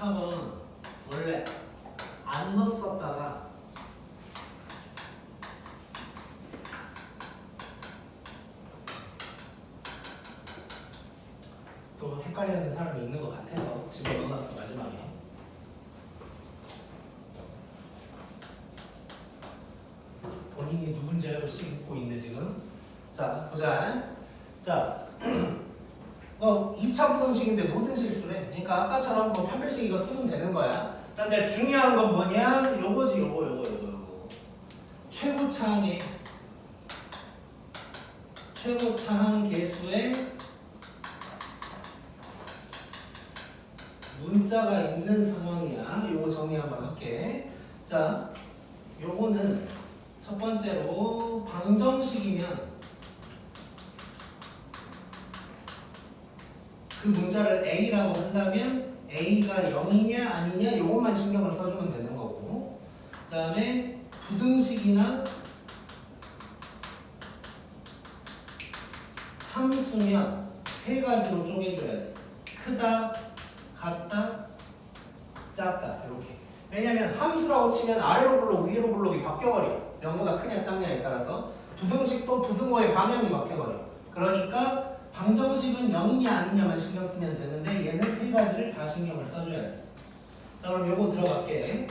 13은 원래 안 넣었었다가 또 헷갈리는 사람이 있는 것 같아서 집어넣어놨어 마지막에. 본인이 누군지 알고 씻고 있네 지금. 자 보자. 자 2차 부등식인데 모든 실수래. 그러니까 아까처럼 뭐 판별식 이거 쓰면 되는 거야. 근데 중요한 건 뭐냐? 요거지 요거. 최고차항 계수에 문자가 있는 상황이야. 요거 정리 한번 할게. 자, 요거는 첫 번째로 방정식이면 그 문자를 A라고 한다면 A가 0이냐 아니냐 요것만 신경을 써주면 되는 거고, 그 다음에 부등식이나 함수면 세 가지로 쪼개줘야 돼. 크다, 같다, 작다 이렇게. 왜냐면 함수라고 치면 아래로 블록, 위로 블록이 바뀌어버려. 0보다 크냐 작냐에 따라서. 부등식도 부등호의 방향이 바뀌어버려. 그러니까 방정식은 0이냐 아니냐만 신경 쓰면 되는데 얘는 세 가지를 다 신경을 써줘야 돼. 자 그럼 요거 들어갈게.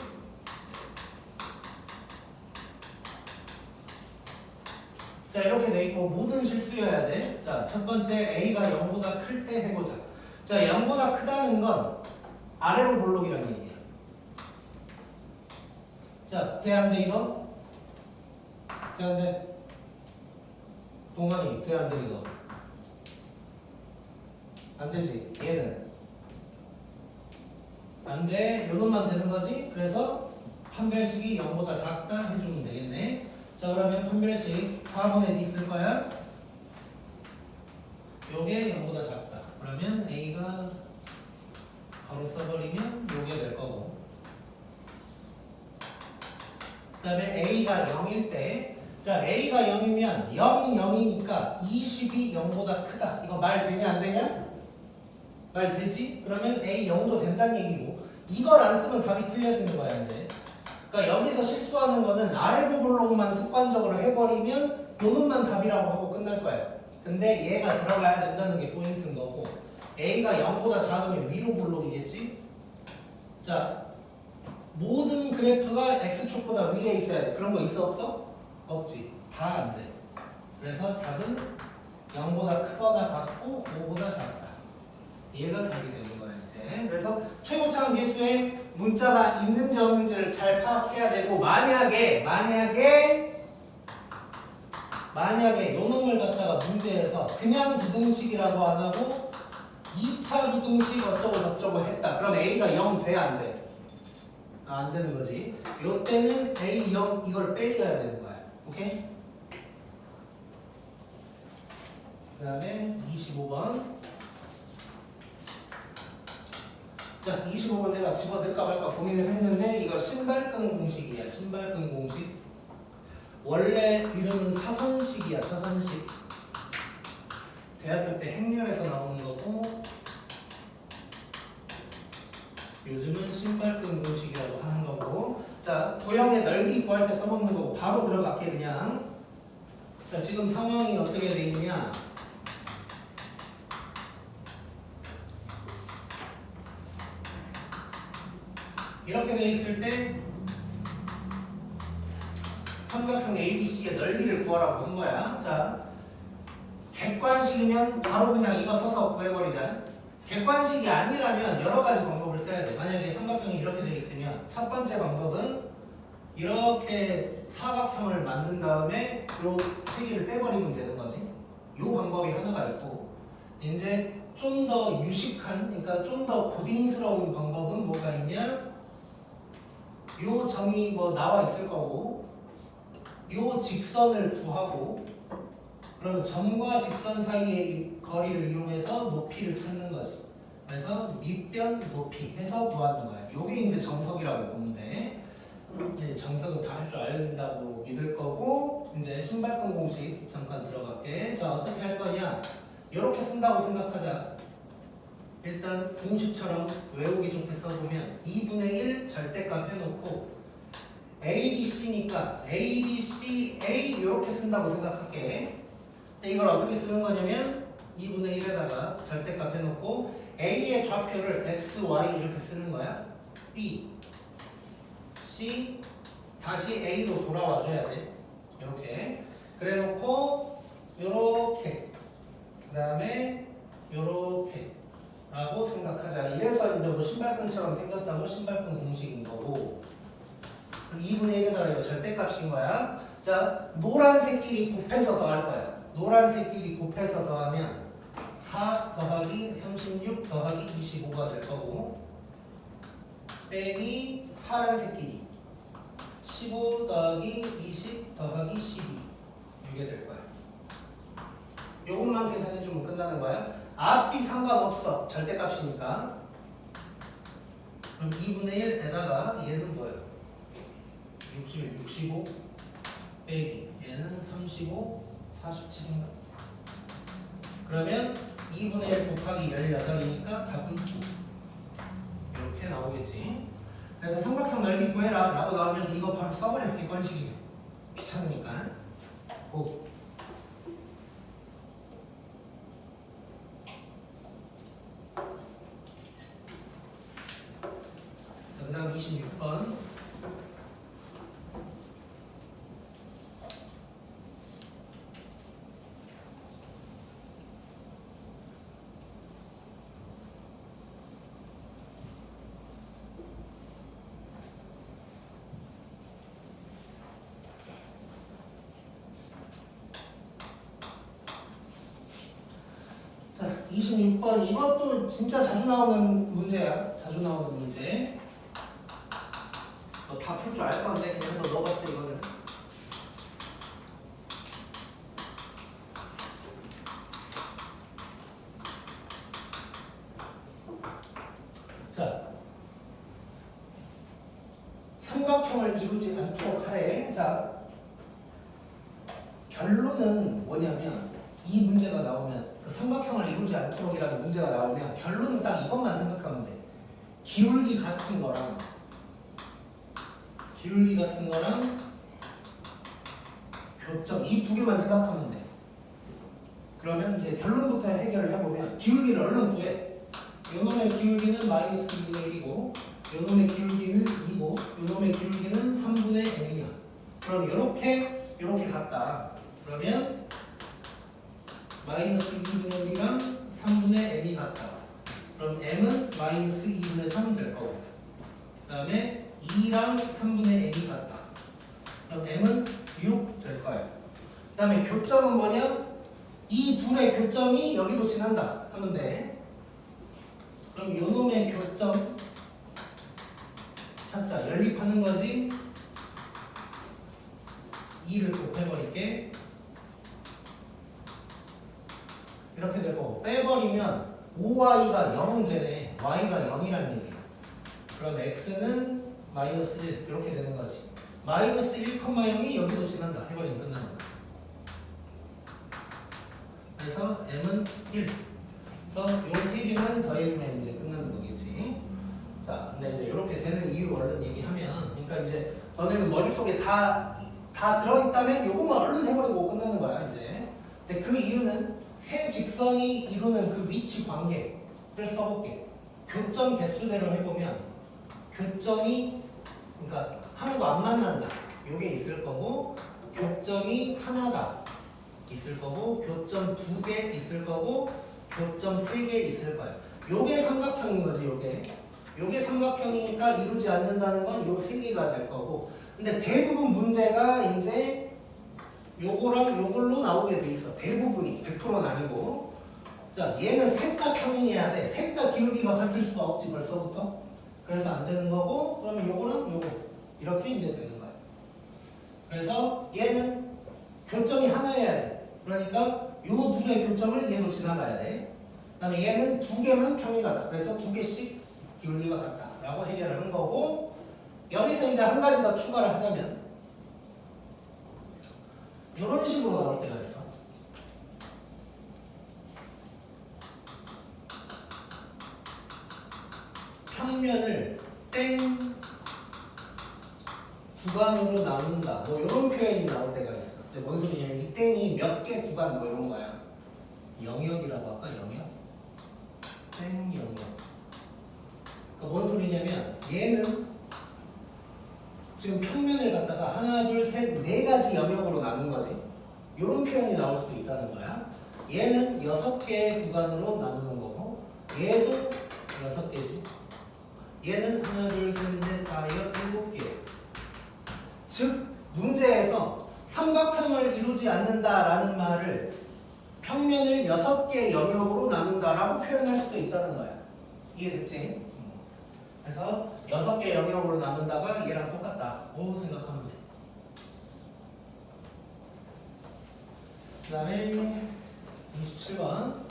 자 이렇게 돼 있고 모든 실수여야 돼. 자 첫 번째 A가 0보다 클 때 해보자. 자 0보다 크다는 건 아래로 볼록이라는 얘기야. 자 돼 안 돼 이거? 돼 안 돼? 동환이 돼 안 돼 이거? 안 되지. 얘는 안 돼. 요것만 되는 거지. 그래서 판별식이 0보다 작다 해주면 되겠네. 자 그러면 판별식 4번에 있을 거야. 요게 0보다 작다. 그러면 A가 바로 써버리면 요게 될 거고, 그 다음에 A가 0일 때, 자 A가 0이면 0, 0이니까 20이 0보다 크다. 이거 말 되냐 안 되냐? 말 되지? 그러면 A 0도 된다는 얘기고, 이걸 안 쓰면 답이 틀려지는 거야 이제. 그러니까 여기서 실수하는 거는 아래로 블록만 습관적으로 해버리면 요 놈만 답이라고 하고 끝날 거야. 근데 얘가 들어가야 된다는 게 포인트인 거고, A가 0보다 작으면 위로 블록이겠지? 자, 모든 그래프가 X축보다 위에 있어야 돼. 그런 거 있어 없어? 없지. 다 안 돼. 그래서 답은 0보다 크거나 같고 5보다 작다. 얘가 답이 되는 거야 이제. 그래서 최고차항 계수에 문자가 있는지 없는지를 잘 파악해야 되고, 만약에 요 놈을 갖다가 문제에서 그냥 부등식이라고 안 하고 2차 부등식 어쩌고 저쩌고 했다. 그럼 A가 0 돼 안 돼? 안 되는 거지. 요 때는 A 0 이걸 빼줘야 되는 거야. 오케이? 그 다음에 25번. 자, 25번 내가 집어넣을까 말까 고민을 했는데 이거 신발끈 공식이야. 신발끈 공식. 원래 이름은 사선식이야. 사선식. 대학교 때 행렬에서 나오는 거고, 요즘은 신발끈 공식이라고 하는 거고. 자, 도형의 넓이 구할 때 써먹는 거고. 바로 들어갈게 그냥. 자, 지금 상황이 어떻게 돼 있냐? 이렇게 돼 있을 때 삼각형 ABC의 넓이를 구하라고 한 거야. 자, 객관식이면 바로 그냥 이거 써서 구해버리자. 객관식이 아니라면 여러 가지 방법을 써야 돼. 만약에 삼각형이 이렇게 돼 있으면 첫 번째 방법은 이렇게 사각형을 만든 다음에 요 세 개를 빼버리면 되는 거지. 요 방법이 하나가 있고, 이제 좀 더 유식한, 그러니까 좀 더 고딩스러운 방법은 뭐가 있냐? 요 점이 뭐 나와 있을 거고, 요 직선을 구하고, 그럼 점과 직선 사이의 이 거리를 이용해서 높이를 찾는 거지. 그래서 밑변 높이 해서 구하는 거야. 요게 이제 정석이라고 보면 돼. 이제 정석은 다 할 줄 안다고 믿을 거고, 이제 신발끈 공식 잠깐 들어갈게. 자, 어떻게 할 거냐? 요렇게 쓴다고 생각하자. 일단 공식처럼 외우기 좋게 써보면 2분의 1 절대값 해놓고 A, B, C니까 A, B, C, A 이렇게 쓴다고 생각할게. 근데 이걸 어떻게 쓰는 거냐면 2분의 1에다가 절대값 해놓고 A의 좌표를 X, Y 이렇게 쓰는 거야. B, C, 다시 A로 돌아와줘야 돼. 이렇게. 그래 놓고 요렇게 그 다음에 요렇게 라고 생각하자. 이래서 이제 뭐 신발끈처럼 생겼다고 신발끈 공식인 거고 2분의 1에다가 이거 절대값인 거야. 자, 노란색끼리 곱해서 더할 거야. 노란색끼리 곱해서 더하면 4 더하기 36 더하기 25가 될 거고 빼기 파란색끼리 15 더하기 20 더하기 12 이게 될 거야. 요것만 계산해주면 끝나는 거야. 앞뒤 상관없어. 절대값이니까. 그럼 2분의 1에다가 얘는 뭐예요? 61, 65 빼기 얘는 35, 47인가? 그러면 2분의 1 곱하기 18이니까 답은 9 이렇게 나오겠지. 그래서 삼각형 넓이 구해라 라고 나오면 이거 바로 써버려. 객관식이면 귀찮으니까. 고. 자, 그 다음 26번. 자, 26번. 이것도 진짜 자주 나오는 문제야. 자주 나오는 문제. 너 다 풀 줄 알 건데 그래서 넣어봤어 이거는. 자, 삼각형을 이루지 않도록 하래. 자, 결론은 뭐냐면 이 문제가 나오면 그 삼각형을 이루지 않도록이라는 문제가 나오면 결론은 딱 이것만 생각하면 돼. 기울기 같은 거랑 교점 이 두 개만 생각하면 돼. 그러면 이제 결론부터 해결을 해보면 기울기를 얼른 구해. 요놈의 기울기는 마이너스 2분의 1이고 요놈의 기울기는 2고 요놈의 기울기는 3분의 m이야. 그럼 요렇게 갔다. 그러면 마이너스 2분의 1이랑 3분의 m이 같다. 그럼 m은 마이너스 2분의 3 될 거고 그 다음에 2랑 3분의 m이 같다. 그럼 m은 6 될 거예요. 그 다음에 교점은 뭐냐? 이 둘의 교점이 여기도 지난다 하면 돼. 그럼 요놈의 교점 찾자. 연립하는 거지. 2를 곱해버릴게. 이렇게 될 거고 빼버리면 5y가 0 되네. y가 0이란 얘기야. 그럼 x는 마이너스 1 이렇게 되는 거지. 마이너스 1,0이 여기도 지난다 해버리면 끝나는 거야. 그래서 m은 1. 그래서 요 세 개만 더해주면 이제 끝나는 거겠지. 자, 근데 이제 이렇게 되는 이유 얼른 얘기하면, 그러니까 이제 너네는 머릿속에 다 들어있다면 요것만 얼른 해버리고 끝나는 거야 이제. 근데 그 이유는 세 직선이 이루는 그 위치 관계를 써볼게. 교점 개수대로 해보면 교점이 그러니까 하나도 안 만난다. 요게 있을 거고 교점이 하나다 있을 거고 교점 2개 있을 거고 교점 3개 있을 거야. 요게 삼각형인 거지. 요게 삼각형이니까 이루지 않는다는 건 요 3개가 될 거고 근데 대부분 문제가 이제 요거랑 요걸로 나오게 돼 있어. 대부분이 100%는 아니고. 자, 얘는 셋 다 평행해야 돼. 셋 다 기울기가 같을 수가 없지 벌써부터. 그래서 안 되는 거고 그러면 요거랑 요거 이렇게 이제 되는 거야. 그래서 얘는 교점이 하나여야 돼. 그러니까 요 둘의 교점을 얘로 지나가야 돼. 그 다음에 얘는 2개만 평행하다. 그래서 2개씩 기울기가 같다 라고 해결을 한 거고 여기서 이제 한 가지 더 추가를 하자면 이런 식으로 나올 때가 있어. 평면을 땡 구간으로 나눈다. 뭐 이런 표현이 나올 때가 있어. 근데 뭔 소리냐면 이 땡이 몇 개 구간 뭐 이런 거야. 영역이라고 할까? 영역? 땡 영역. 그러니까 뭔 소리냐면 얘는 지금 평면을 갖다가 하나, 둘, 셋, 네 가지 영역으로 나눈 거지. 이런 표현이 나올 수도 있다는 거야. 얘는 6개의 구간으로 나누는 거고 얘도 6개지. 얘는 하나, 둘, 셋, 넷, 다, 7개. 즉 문제에서 삼각형을 이루지 않는다라는 말을 평면을 6개 영역으로 나눈다라고 표현할 수도 있다는 거야. 이해됐지? 그래서 6개 영역으로 나눈다가 얘랑 똑같다고 생각하면 돼. 그 다음에 27번.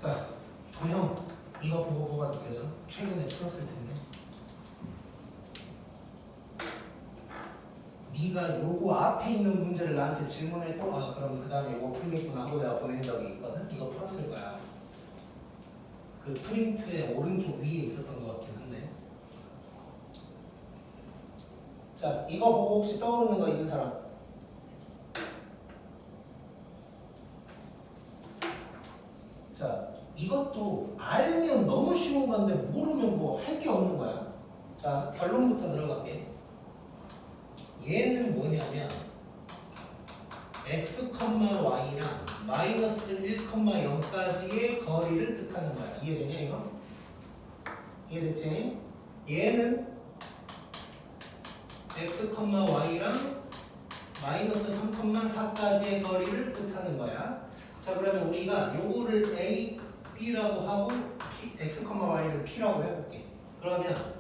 자, 도형 이거 보고 뭐가 느껴져? 최근에 풀었을 텐데. 네가 요거 앞에 있는 문제를 나한테 질문했고 아 그럼 그 다음에 요거 풀겠구나 하고 내가 보낸 적이 있거든? 이거 풀었을 거야. 그 프린트의 오른쪽 위에 있었던 것 같긴 한데. 자, 이거 보고 혹시 떠오르는 거 있는 사람? 자, 이것도 알면 너무 쉬운 건데 모르면 뭐 할 게 없는 거야. 자, 결론부터 들어갈게. 얘는 뭐냐면 x, y랑 마이너스 1, 0까지의 거리를 뜻하는 거야. 이해되냐 이거? 이해됐지? 얘는 x, y랑 마이너스 3, 4까지의 거리를 뜻하는 거야. 자, 그러면 우리가 요거를 a, b라고 하고 x, y를 p라고 해볼게. 그러면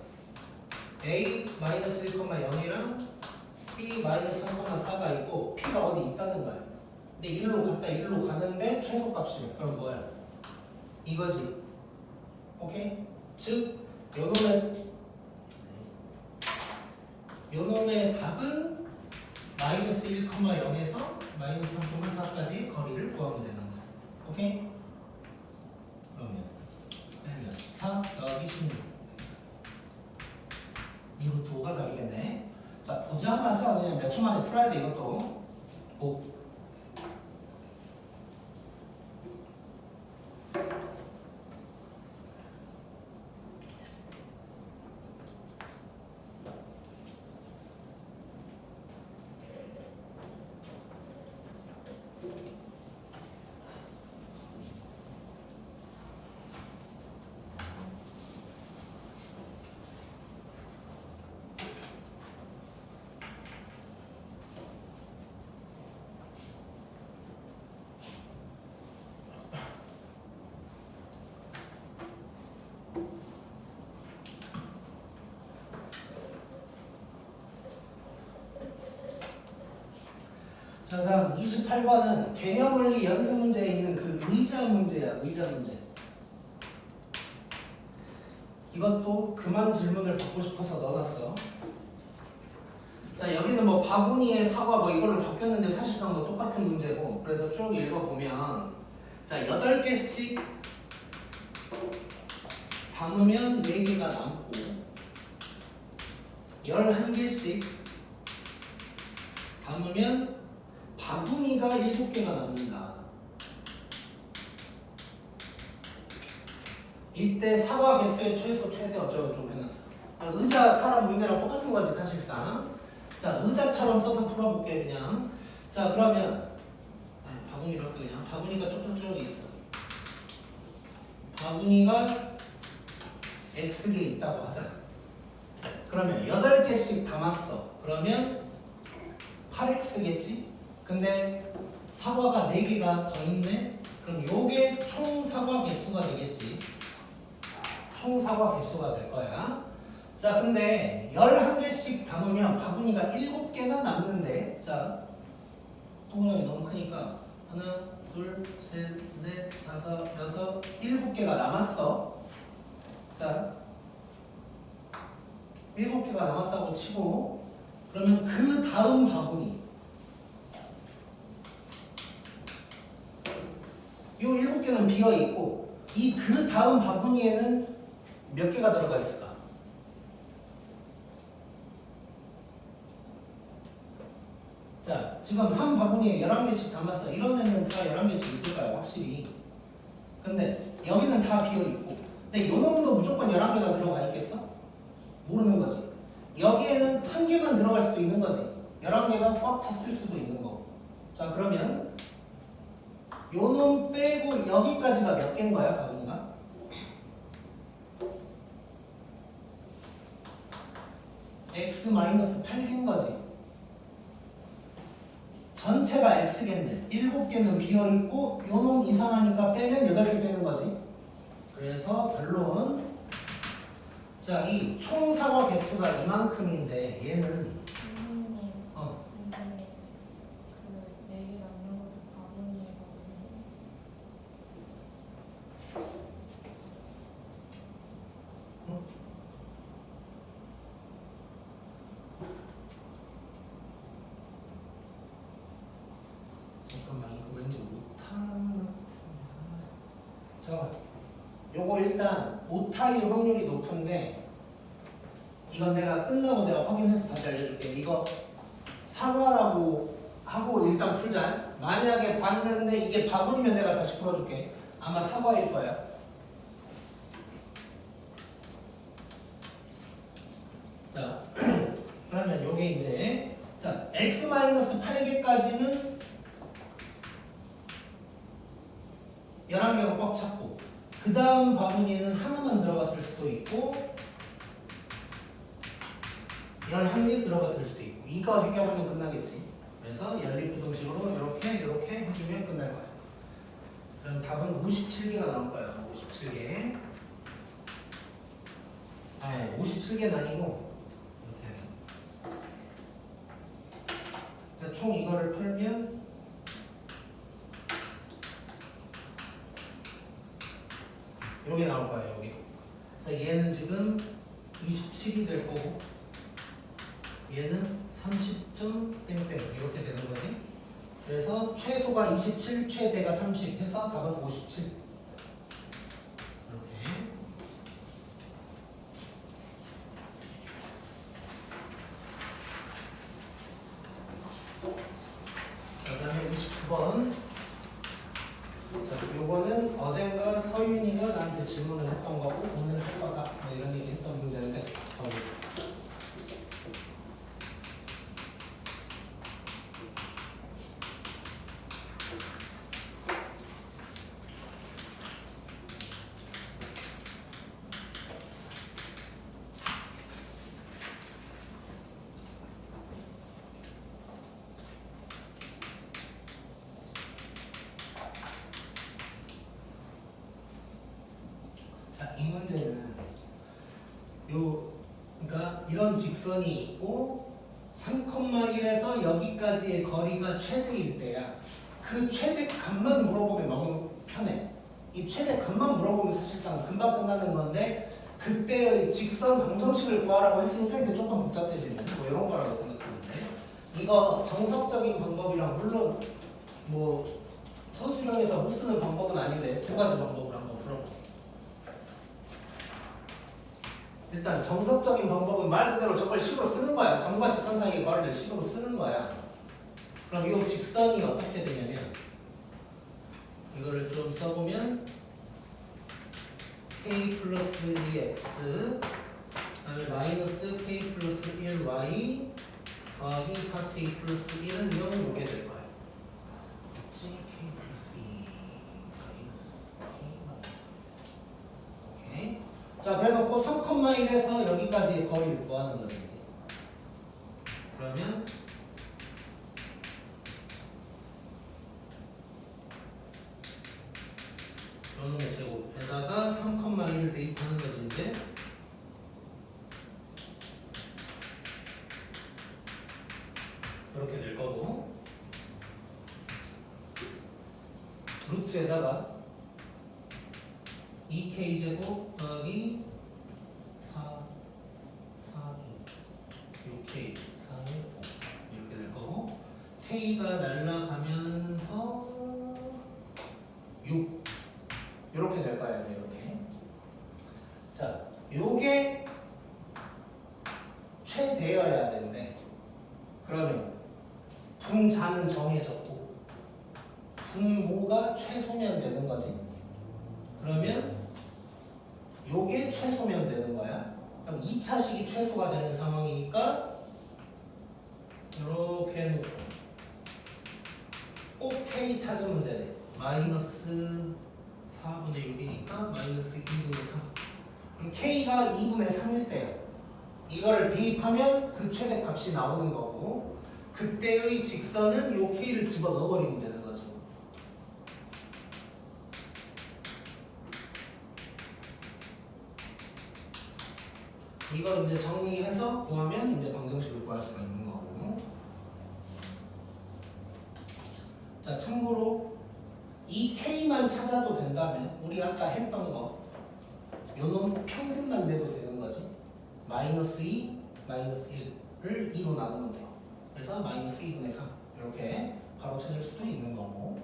a 마이너스 1, 0이랑 b 마이너스 3,4가 있고 p가 어디 있다는 거야. 근데 일로 갔다 일로 가는데 최소값이야. 그럼 뭐야? 이거지. 오케이? 즉 요놈의 답은 마이너스 1, 0에서 마이너스 3,4까지 거리를 구하면 되는 거야. 오케이? 그러면 4 더하기 16 2루트 5가 답이겠네. 자, 보자마자 그냥 몇 초 만에 풀어야 돼 이것도. 오. 자, 다음 28번은 개념원리 연습 문제에 있는 그 의자 문제야. 의자 문제. 이것도 그만 질문을 받고 싶어서 넣어놨어. 자, 여기는 뭐 바구니에 사과 뭐 이걸로 바뀌었는데 사실상 뭐 똑같은 문제고. 그래서 쭉 읽어보면 자, 8개씩 담으면 4개가 남고 11개씩 담으면 바구니가 7개가 남는다. 이때 사과 개수의 최소 최대 어쩌고저쩌고 해놨어. 의자 사람 문제랑 똑같은 거지 사실상. 자, 의자처럼 써서 풀어볼게 그냥. 자, 그러면 바구니로 할게 그냥. 바구니가 쭉쭉쭉 있어. 바구니가 X개 있다고 하자. 그러면 8개씩 담았어. 그러면 8X겠지? 근데 사과가 4개가 더 있네? 그럼 요게 총 사과 개수가 되겠지. 총 사과 개수가 될 거야. 자, 근데 11개씩 담으면 바구니가 7개나 남는데, 자, 동그라미 너무 크니까 하나, 둘, 셋, 넷, 다섯, 여섯, 7개가 남았어. 자, 자, 7개가 남았다고 치고 그러면 그 다음 바구니 이 7개는 비어있고 이 그 다음 바구니에는 몇 개가 들어가 있을까? 자, 지금 한 바구니에 11개씩 담았어. 이런 데는 다 11개씩 있을까요? 확실히. 근데 여기는 다 비어있고 근데 요 놈도 무조건 11개가 들어가 있겠어? 모르는 거지. 여기에는 한 개만 들어갈 수도 있는 거지. 11개가 꽉 찼을 수도 있는 거고. 자, 그러면 요 놈 빼고 여기까지가 몇 개인 거야, 바구니가? x-8개인 거지. 전체가 x겠네. 7개는 비어있고 요 놈 이상하니까 빼면 8개 되는 거지. 그래서 결론 자, 이 총 사과 개수가 이만큼인데 얘는 선생님, 근데 그 내일 남는 것도 바구니거든요. 잠깐만 이거 왠지 오타 잠깐 요거 일단 오타일 확률이 높은데 이건 내가 끝나고 내가 확인해서 다시 알려줄게. 이거 사과라고 하고 일단 풀자. 만약에 봤는데 이게 바구니면 내가 다시 풀어줄게. 아마 사과일 거야. 자, 그러면 요게 이제 자 x-8개까지는 11개가 꽉 찼고 그 다음 바구니에는 하나만 들어갔을 수도 있고 11개 들어갔을 수도 있고 이거 해결하면 끝나겠지. 그래서 연립부등식으로 이렇게 해주면 끝날 거야. 그럼 답은 57개가 나올 거야. 57개. 아니 57개는 아니고 이렇게 총 이거를 풀면 여기 나올 거예요. 여기. 그래서 얘는 지금 27이 될 거고 얘는 30점 땡땡 이렇게 되는 거지. 그래서 최소가 27, 최대가 30 해서 답은 57. 이렇게. 그다음에 29번. 자, 요거는 어젠가 서윤이가 나한테 질문을 했던 거고 오늘 할 거다 뭐 이런 얘기 했던 문제인데 자, 이 문제는 그러니까 이런 직선이 있고 3,1에서 여기까지의 거리가 최대일 때야. 그 최대 값만 물어보면 너무 편해. 이 최대 값만 물어보면 사실상 금방 끝나는 건데 그때의 직선 방정식을 구하라고 했으니까 이제 조금 복잡해지는 뭐 이런 거라고 생각하는데 이거 정석적인 방법이랑 물론 뭐 서술형에서 못 쓰는 방법은 아닌데 두 가지 방법을 한번 풀어볼게요. 일단 정석적인 방법은 말 그대로 저걸 식으로 쓰는 거야. 점과 직선 사이의 거리를 식으로 쓰는 거야. 그럼 이 직선이 어떻게 되냐면 이거를 좀 써보면 k 플러스 2x 그다음에 마이너스 k 플러스 1y 더하기 4k 플러스 1은 0 오게 될 거야. k 플러스 2 마이너스 k 마이너스 오케이. 자, 그래놓고 3,1에서 여기까지의 거리를 구하는 거지. 그러면 요놈의 제곱에다가 3,1을 대입하는 거지 이제. 이렇게 될 거고 루트에다가 2k제곱 더하기 K가 날라가면서 6 이렇게 될 거야 이제 이렇게. 자, 요게 최대여야 되는데 그러면 분자는 정해졌고 분모가 최소면 되는 거지. 그러면 요게 최소면 되는 거야. 그럼 2차식이 최소가 되는 상황이니까 이렇게 해놓고 꼭 K 찾으면 되네. 마이너스 4분의 6이니까 마이너스 2분의 3. 그럼 K가 2분의 3일 때요. 이거를 대입하면 그 최대값이 나오는 거고 그때의 직선은 요 K를 집어넣어버리면 되는 거죠. 이거 이제 정리해서 구하면 이제 방정식을 구할 수가 있는 거고. 자, 참고로 이 K만 찾아도 된다면 우리 아까 했던 거 요놈 평균만 내도 되는 거지. 마이너스 2, 마이너스 1을 2로 나누면 돼요. 그래서 마이너스 2분의 3 이렇게 바로 찾을 수도 있는 거고.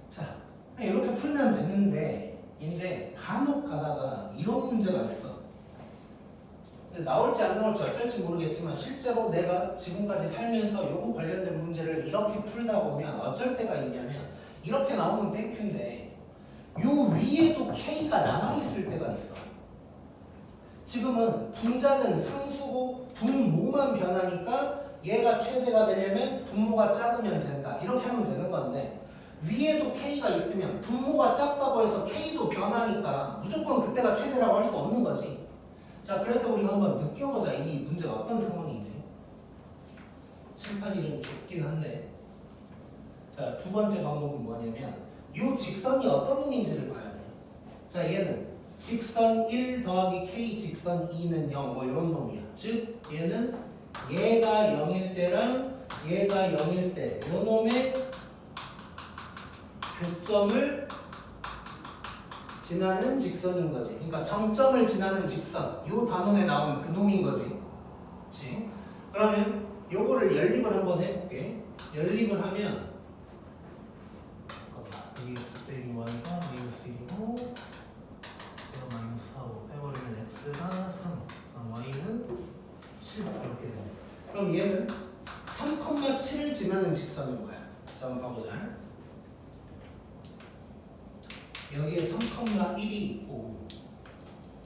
자, 이렇게 풀면 되는데 이제 간혹 가다가 이런 문제가 있어. 나올지 안 나올지 어쩔지 모르겠지만 실제로 내가 지금까지 살면서 요거 관련된 문제를 이렇게 풀다 보면 어쩔 때가 있냐면 이렇게 나오면 땡큐인데 요 위에도 K가 남아있을 때가 있어. 지금은 분자는 상수고 분모만 변하니까 얘가 최대가 되려면 분모가 작으면 된다 이렇게 하면 되는 건데 위에도 K가 있으면 분모가 작다고 해서 K도 변하니까 무조건 그때가 최대라고 할 수 없는 거지. 자, 그래서 우리가 한번 느껴보자. 이 문제가 어떤 상황인지. 칠판이 좀 좁긴 한데. 자, 두 번째 방법은 뭐냐면 이 직선이 어떤 놈인지를 봐야 돼. 자, 얘는 직선 1 더하기 K 직선 2는 0 뭐 이런 놈이야. 즉 얘는 얘가 0일 때랑 얘가 0일 때 요 놈의 교점을 지나는 직선인 거지. 그러니까 정점을 지나는 직선. 요 단원에 나온 그 놈인 거지. 그렇지? 그러면 요거를 연립을 한번 해볼게. 연립을 하면 x 빼기 y가 마이너스 1이고 마이너스 4고 빼버리면 x가 3 그럼 y는 7 이렇게 되네. 그럼 얘는 3,7을 지나는 직선인 거야. 자, 한번 봐보자. 여기에 3,1이 있고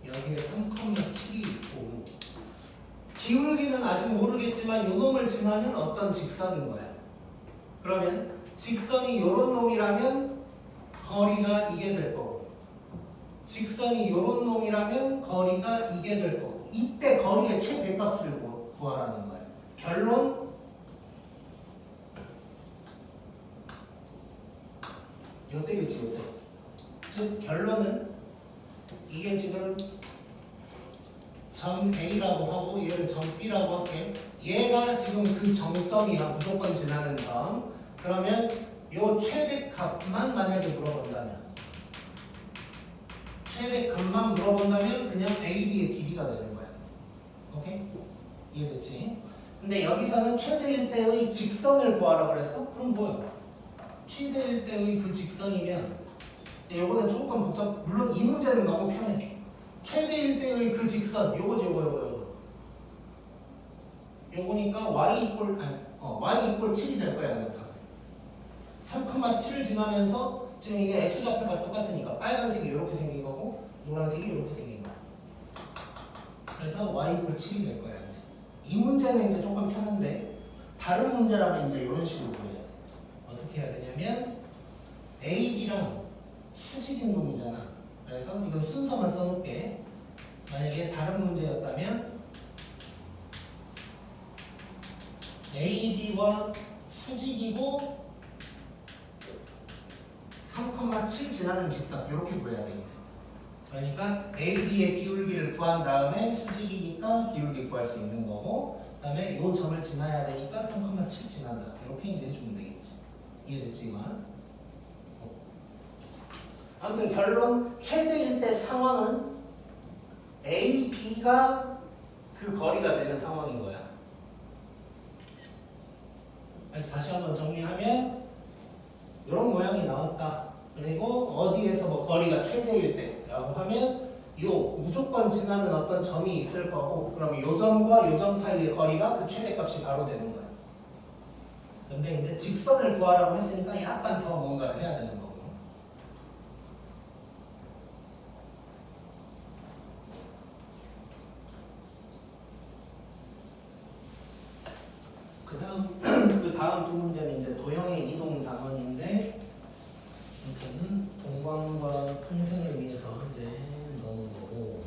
여기에 3,7이 있고 기울기는 아직 모르겠지만 요 놈을 지나는 어떤 직선인 거야. 그러면 직선이 요런 놈이라면 거리가 이게 될 거고 직선이 요런 놈이라면 거리가 이게 될 거고 이때 거리의 최대값을 구하라는 거야. 결론 요때겠지 요때. 즉 결론은 이게 지금 점 A라고 하고 얘를 점 B라고 할게. 얘가 지금 그 정점이야. 무조건 지나는 점. 그러면 요 최대값만 만약에 물어본다면 최대값만 물어본다면 그냥 A, B의 길이가 되는 거야. 오케이? 이해됐지? 근데 여기서는 최대일 때의 직선을 구하라고 그랬어? 그럼 뭐야? 최대일 때의 그 직선이면 요거는 조금 복잡. 물론 이 문제는 너무 편해. 최대일 때의 그 직선 요거지 요거. 요거니까 y 이꼴 y 이꼴 7이 될 거야. 그러니까 3,7을 지나면서 지금 이게 x좌표가 똑같으니까 빨간색이 이렇게 생긴 거고 노란색이 이렇게 생긴 거야. 그래서 y 이꼴 7이 될 거야. 이제. 이 문제는 이제 조금 편한데 다른 문제라면 이제 이런 식으로 보여야 돼. 어떻게 해야 되냐면 a, b랑 수직인 놈이잖아. 그래서 이건 순서만 써놓을게. 만약에 다른 문제였다면 AB와 수직이고 3,7 지나는 직선 이렇게 구해야 돼 이제. 그러니까 AB의 기울기를 구한 다음에 수직이니까 기울기 구할 수 있는 거고 그 다음에 이 점을 지나야 되니까 3,7 지난다. 이렇게 이제 해주면 되겠지. 이해됐지 이건? 아무튼 결론 최대일 때 상황은 A, B가 그 거리가 되는 상황인 거야. 그래서 다시 한번 정리하면 이런 모양이 나왔다. 그리고 어디에서 뭐 거리가 최대일 때라고 하면 요 무조건 지나는 어떤 점이 있을 거고, 그럼 요 점과 요 점 사이의 거리가 그 최대값이 바로 되는 거야. 근데 이제 직선을 구하라고 했으니까 약간 더 뭔가를 해야 되는 거고. 그 다음 두 문제는 이제 도형의 이동 단원인데, 이거는 동방과 풍생을 위해서 이제 넣은 거고.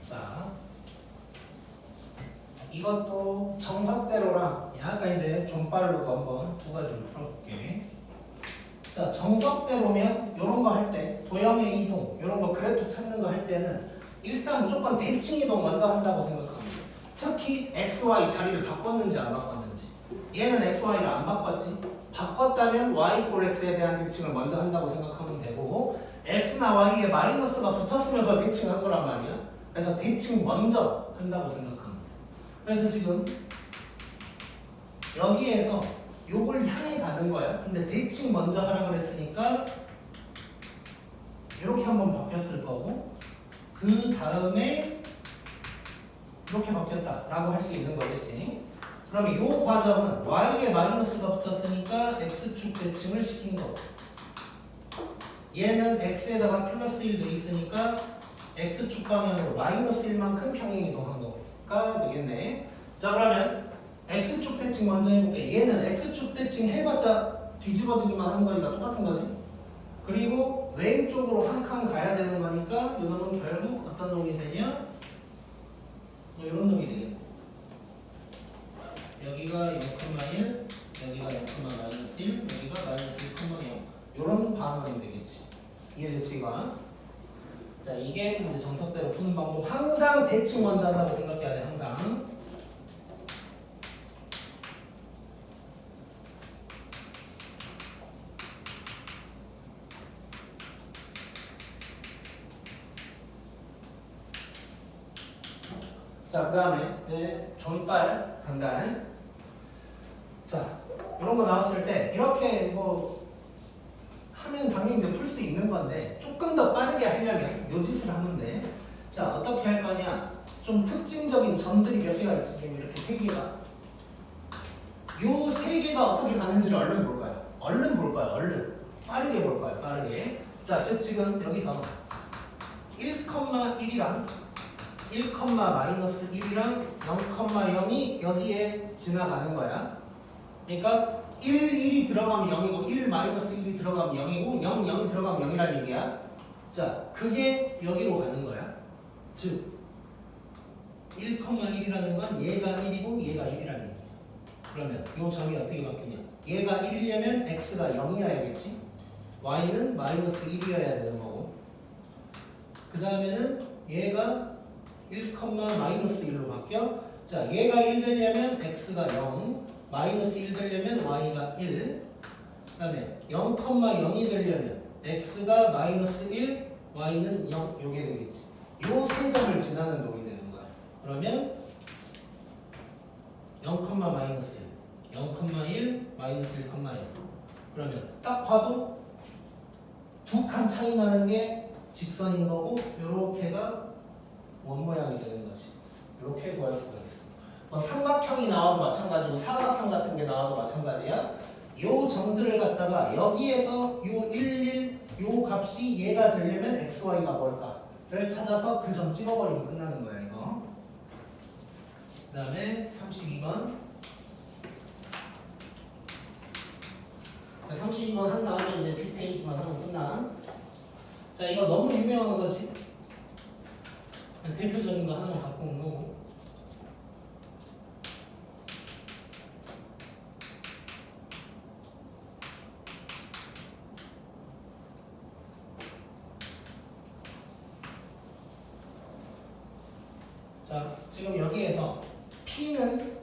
자, 이것도 정석대로랑 약간 이제 존발로도 한번 두 가지를 풀어볼게. 자, 정석대로면 이런 거 할 때, 도형의 이동, 이런 거 그래프 찾는 거 할 때는 일단 무조건 대칭 이동 먼저 한다고 생각합니다. 특히 x, y 자리를 바꿨는지 안 바꿨는지. 얘는 x, y를 안 바꿨지. 바꿨다면 y 꼴 x에 대한 대칭을 먼저 한다고 생각하면 되고, x나 y에 마이너스가 붙었으면 그 대칭한 거란 말이야. 그래서 대칭 먼저 한다고 생각합니다. 그래서 지금 여기에서 요걸 향해 가는 거야. 근데 대칭 먼저 하라 그랬으니까 이렇게 한번 바뀌었을 거고, 그 다음에 이렇게 바뀌었다라고 할 수 있는 거겠지. 그러면 이 과정은 y에 마이너스가 붙었으니까 x축 대칭을 시킨 거고, 얘는 x에다가 플러스 1 돼 있으니까 x축 방향으로 마이너스 1만큼 평행 이동한 거가 되겠네. 자, 그러면 x축 대칭 먼저 해볼게. 얘는 x축 대칭 해봤자 뒤집어지기만 하는 거니까 똑같은 거지. 그리고 왼쪽으로 한 칸 가야 되는 거니까 이거는 결국 어떤 놈이 되냐? 뭐 이런 놈이 되겠네. 여기가 0,1, 여기가 0,-1, 여기가 -1,0. 이런 반응이 되겠지. 이해됐지 이거? 자, 이게 이제 정석대로 푸는 방법. 항상 대칭 먼저 한다고 생각해야 돼. 항상. 자, 그 다음에 이제 존발 간단. 자, 이런 거 나왔을 때 이렇게 뭐 하면 당연히 이제 풀 수 있는 건데, 조금 더 빠르게 하려면 요 짓을 하면 돼. 자, 어떻게 할 거냐? 좀 특징적인 점들이 몇 개가 있지. 지금 이렇게 세 개가. 요 세 개가 어떻게 가는지를 얼른 볼까요? 얼른 볼까요? 얼른. 빠르게 볼까요? 빠르게. 자, 즉 지금 여기서 1,1이랑 1,-1이랑 0,0이 여기에 지나가는 거야. 그러니까 1이 들어가면 0이고 1-1이 들어가면 0이고 0이 들어가면 0이라는 얘기야. 자, 그게 여기로 가는 거야. 즉 1,1이라는 건 얘가 1이고 얘가 1이라는 얘기야. 그러면 이 점이 어떻게 바뀌냐? 얘가 1이려면 x가 0이어야겠지. y는 -1이어야 되는 거고, 그 다음에는 얘가 1,-1로 바뀌어. 자, 얘가 1 되려면 x가 0, -1 되려면 y가 1, 그 다음에 0,0이 되려면 x가 -1, y는 0, 요게 되겠지. 요 세 점을 지나는 놈이 되는 거야. 그러면 0,-1, 0,1, -1,0. 그러면 딱 봐도 두 칸 차이 나는 게 직선인 거고, 요렇게가 원 모양이 되는 거지. 이렇게 구할 수가 있어. 뭐 삼각형이 나와도 마찬가지고 사각형 같은 게 나와도 마찬가지야. 요 점들을 갖다가 여기에서 요 1, 요 값이 얘가 되려면 x, y가 뭘까를 찾아서 그 점 찍어버리면 끝나는 거야 이거. 그 다음에 32번. 자, 32번 한 다음에 이제 뒷페이지만 하면 끝나. 자, 이거 너무 유명한 거지. 대표적인 거 하나만 갖고 온 거고. 자, 지금 여기에서 P는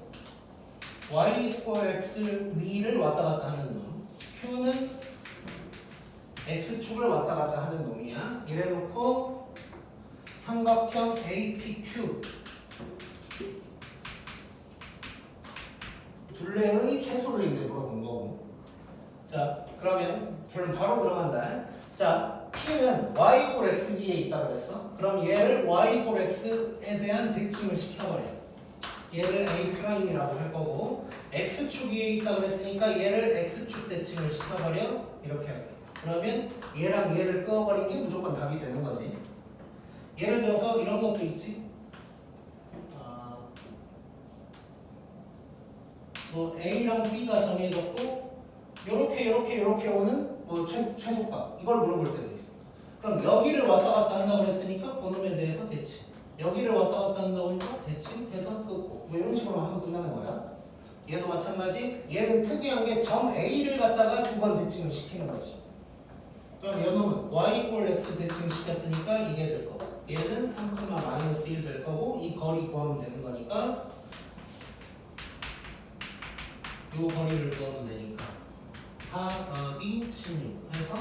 y equal x 위를 왔다 갔다 하는 놈, Q는 x축을 왔다 갔다 하는 놈이야. 이래놓고 삼각형 APQ 둘레의 최소를 이제 물어본 거고. 자, 그러면 결론 바로 들어간다. 자, P는 y equal x 위에 있다고 그랬어. 그럼 얘를 y equal x에 대한 대칭을 시켜버려. 얘를 A'이라고 할 거고, x축 위에 있다고 그랬으니까 얘를 x축 대칭을 시켜버려. 이렇게 하게. 그러면 얘랑 얘를 끄어버린 게 무조건 답이 되는 거지. 예를 들어서 이런 것도 있지. 뭐 A랑 B가 정해졌고 요렇게 오는 뭐 최소값 이걸 물어볼 때도 있어. 그럼 여기를 왔다 갔다 한다고 했으니까 그놈에 대해서 대칭, 여기를 왔다 갔다 한다고 하니까 대칭해서 끊고 뭐 이런 식으로 하면 끝나는 거야. 얘도 마찬가지. 얘는 특이한 게 점 A를 갖다가 두 번 대칭을 시키는 거지. 그럼 이놈은 y equal x 대칭 시켰으니까 이게 될 거고, 얘는 3,-1 될 거고, 이 거리 구하면 되는 거니까 요 거리를 구하면 되니까 4 더하기 16 해서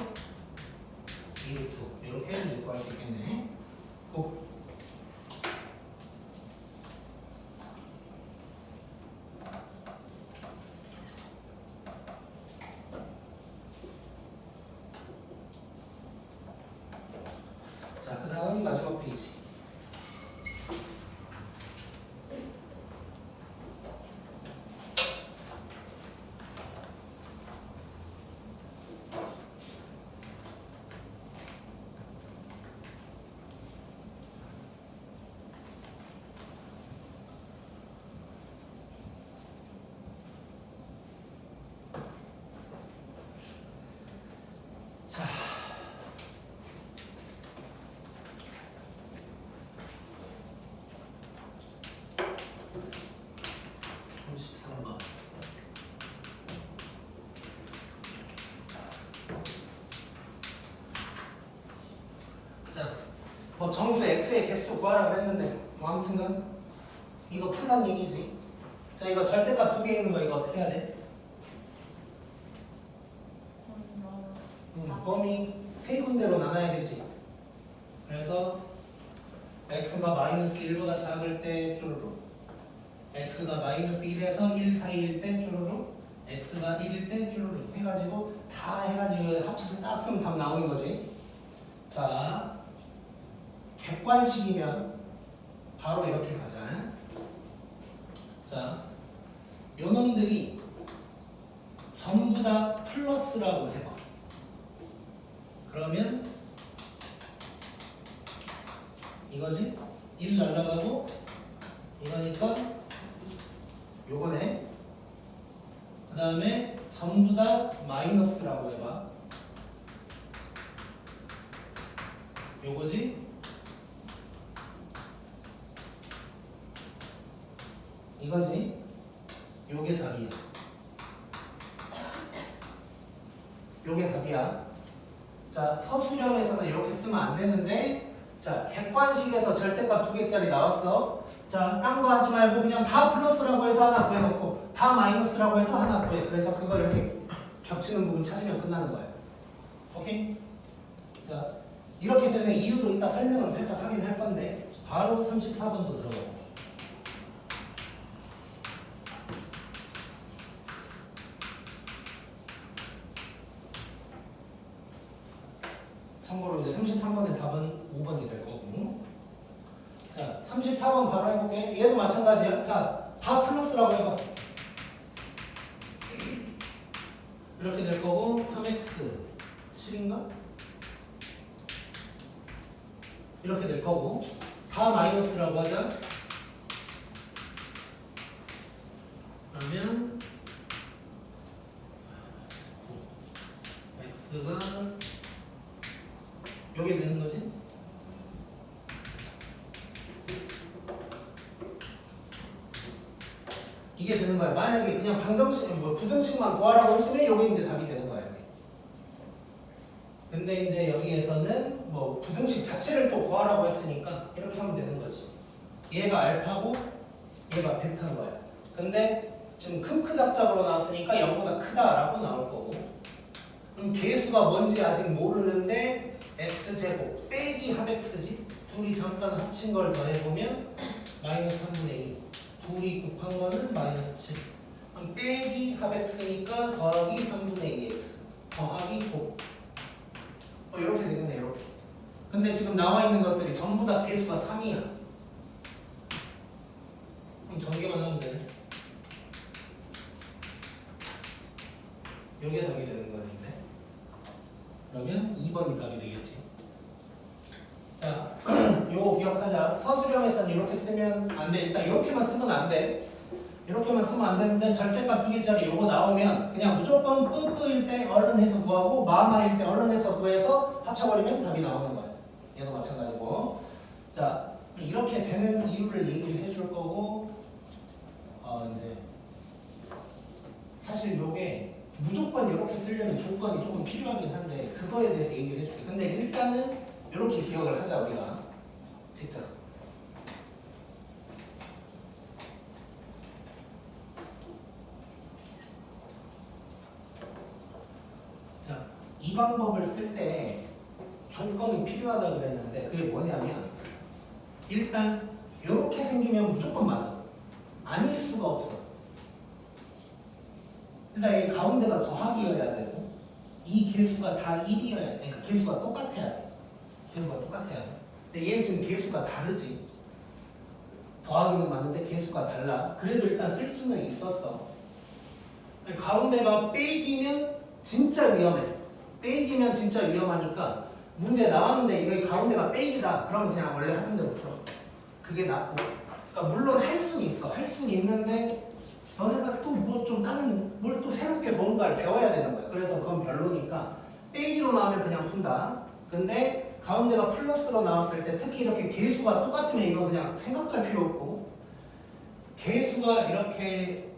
2루트 이렇게 이제 구할 수 있겠네. 고. 자, 그 다음 마지막 페이지. 자, 자, 뭐 정수 x의 개수 구하라 그랬는데 뭐 아무튼간 이거 풀란 얘기지. 자, 이거 절대값 두 개 있는 거 이거 어떻게 해야 돼? 범위 세 군데로 나눠야겠지. 그래서 x가 마이너스 1보다 작을 때 쭈루룩, x가 마이너스 1에서 1 사이일 때 쭈루룩, x가 1일 때 쭈루룩 해가지고 다 해가지고 합쳐서 딱 쓰면 답 나오는 거지. 자, 객관식이면 바로 이렇게 가자. 자, 요놈들이 전부 다 플러스라고 해봐. 그러면 이거지? 1 날라가고 이거니까 요거네. 그 다음에 전부 다 마이너스라고 해봐. 요거지? 이거지? 요게 답이야. 요게 답이야. 자, 서술형에서는 이렇게 쓰면 안 되는데, 자, 객관식에서 절대값 2개짜리 나왔어. 자, 딴 거 하지 말고 그냥 다 플러스라고 해서 하나 구해놓고 다 마이너스라고 해서 하나 구해. 그래서 그거 이렇게 겹치는 부분 찾으면 끝나는 거야. 오케이? 자, 이렇게 되면 이유도 이따 설명을 살짝 하긴 할 건데 바로 34번도 들어가요. 참고로 이제 33번의 답은 5번이 될 거고. 자, 34번 바로 해볼게. 얘도 마찬가지야. 자, 다 플러스라고 해봐. 이렇게 될 거고, 3x 7인가? 이렇게 될 거고, 다 마이너스라고 하자. 그러면 9. 이게 되는 거야. 만약에 그냥 방정식, 뭐 부등식만 구하라고 했으면 이게 이제 답이 되는 거야. 이게. 근데 이제 여기에서는 뭐 부등식 자체를 또 구하라고 했으니까 이렇게 하면 되는 거지. 얘가 알파고 얘가 베타인 거야. 근데 지금 큼크작작으로 나왔으니까 0보다 크다라고 나올 거고. 그럼 개수가 뭔지 아직 모르는데 x제곱 빼기 합x지. 둘이 잠깐 합친 걸 더해보면 마이너스 3분의 2. 둘이 곱한 거는 마이너스 7. 그럼 빼기 합x니까 더하기 3분의 2x. 더하기 9. 이렇게 되겠네, 이렇게. 근데 지금 나와 있는 것들이 전부 다 개수가 3이야. 그럼 전개만 하면 되네. 요게 답이 되는 거네, 이제. 그러면 2번이 답이 되겠지. 자, 요거 기억하자. 서술형에서는 이렇게 쓰면 안 돼. 일단 이렇게만 쓰면 안 돼. 이렇게만 쓰면 안 되는데 절대값 2개짜리 요거 나오면 그냥 무조건 뿌뿌일 때 얼른 해서 구하고 마마일 때 얼른 해서 구해서 합쳐버리면 답이 나오는 거야. 얘도 마찬가지고. 자, 이렇게 되는 이유를 얘기를 해줄 거고, 이제 사실 요게 무조건 이렇게 쓰려면 조건이 조금 필요하긴 한데 그거에 대해서 얘기를 해줄게. 근데 일단은 이렇게 기억을 하자 우리가 직접. 자, 이 방법을 쓸 때 조건이 필요하다 그랬는데 그게 뭐냐면 일단 이렇게 생기면 무조건 맞아. 아닐 수가 없어. 일단 이 가운데가 더하기여야 되고 이 개수가 다 1이어야 돼. 그러니까 개수가 똑같아야 돼. 개수가 똑같아야 돼. 근데 얘는 지금 개수가 다르지. 더하기는 맞는데 개수가 달라. 그래도 일단 쓸 수는 있었어. 가운데가 빼기면 진짜 위험해. 빼기면 진짜 위험하니까 문제 나왔는데 이거 가운데가 빼기다. 그럼 그냥 원래 하던 대로 풀어. 그게 낫고. 그러니까 물론 할 수는 있어. 할 수는 있는데 너네가 또 뭐 좀 다른 뭘 또 새롭게 뭔가를 배워야 되는 거야. 그래서 그건 별로니까 빼기로 나오면 그냥 푼다. 근데 가운데가 플러스로 나왔을 때 특히 이렇게 개수가 똑같으면 이거 그냥 생각할 필요 없고 개수가 이렇게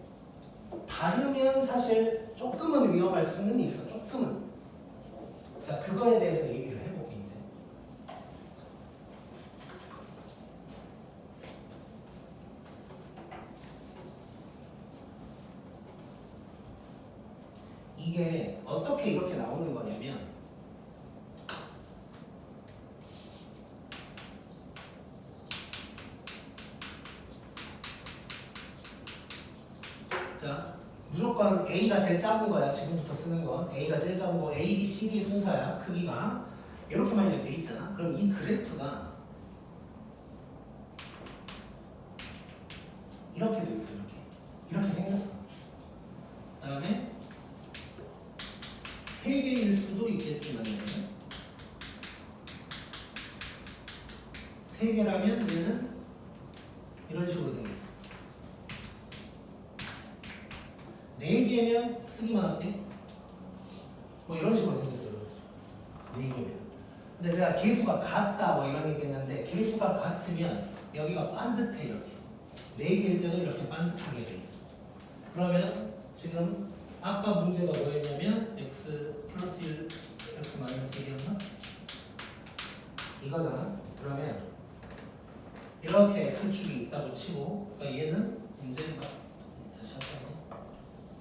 다르면 사실 조금은 위험할 수는 있어. 조금은. 자, 그거에 대해서 얘기를 해볼게 이제. 이게 어떻게 이렇게 나오는 거냐면 자, 무조건 A가 제일 작은 거야. 지금부터 쓰는 건 A가 제일 작은 거 A, B, C, D 순서야. 크기가 이렇게만 이렇게 돼 있잖아. 그럼 이 그래프가 이렇게 돼 있어. 이렇게 생겼어. 그다음에 세 개일 수도 있겠지만 세 개라면 얘는 이런 식으로 생겼어. 네 개면 쓰기만 할게. 뭐 이런 식으로 생겼어요. 네 개면. 근데 내가 개수가 같다 뭐 이런 얘기했는데 개수가 같으면 여기가 반듯해 이렇게. 네 개일 때도 이렇게 반듯하게 돼 있어. 그러면 지금 아까 문제가 뭐였냐면 x 플러스 1, x 마이너스 1이었나? 이거잖아. 그러면 이렇게 x축이 있다고 치고 그러니까 얘는 이제 막 다시 할까요?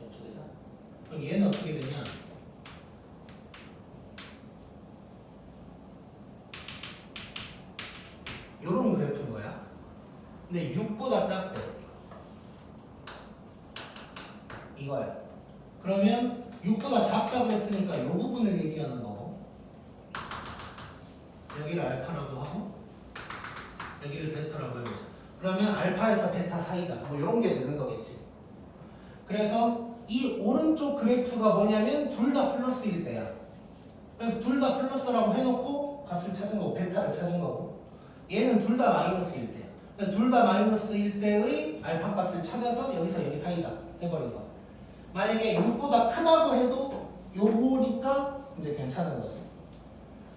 이쪽에다. 그럼 얘는 어떻게 되냐? 요런 그래프인 거야. 근데 6보다 작대. 이거야. 그러면 6보다 작다고 했으니까 이 부분을 얘기하는 거고 여기를 알파라고 하고 여기를 베타라고 해보자. 그러면 알파에서 베타 사이다. 뭐 이런 게 되는 거겠지. 그래서 이 오른쪽 그래프가 뭐냐면 둘 다 플러스일 때야. 그래서 둘 다 플러스라고 해놓고 값을 찾은 거고 베타를 찾은 거고 얘는 둘 다 마이너스일 때야. 둘 다 마이너스일 때의 알파 값을 찾아서 여기서 여기 사이다 해버린 거. 만약에 6보다 크다고 해도 요거니까 이제 괜찮은 거지.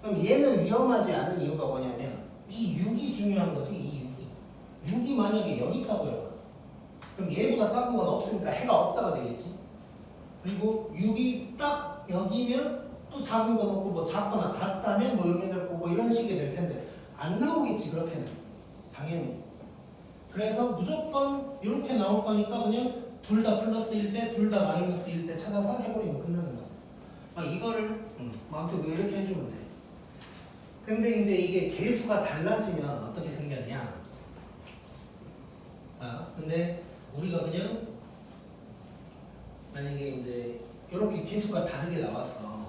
그럼 얘는 위험하지 않은 이유가 뭐냐면 이 6이 중요한 거지. 이 6이 만약에 여기 있다고 해봐. 그럼 얘보다 작은 건 없으니까 해가 없다가 되겠지. 그리고 6이 딱 여기면 또 작은 건 없고 뭐 작거나 같다면 뭐 여기 될 거고 뭐 이런 식이 될 텐데 안 나오겠지 그렇게는 당연히. 그래서 무조건 이렇게 나올 거니까 그냥 둘 다 플러스일 때, 둘 다 마이너스일 때 찾아서 해버리면 끝나는 거야. 막 이거를 아무튼 뭐 이렇게 해주면 돼. 근데 이제 이게 개수가 달라지면 어떻게 생겼냐? 근데 우리가 그냥 만약에 이제 이렇게 개수가 다르게 나왔어.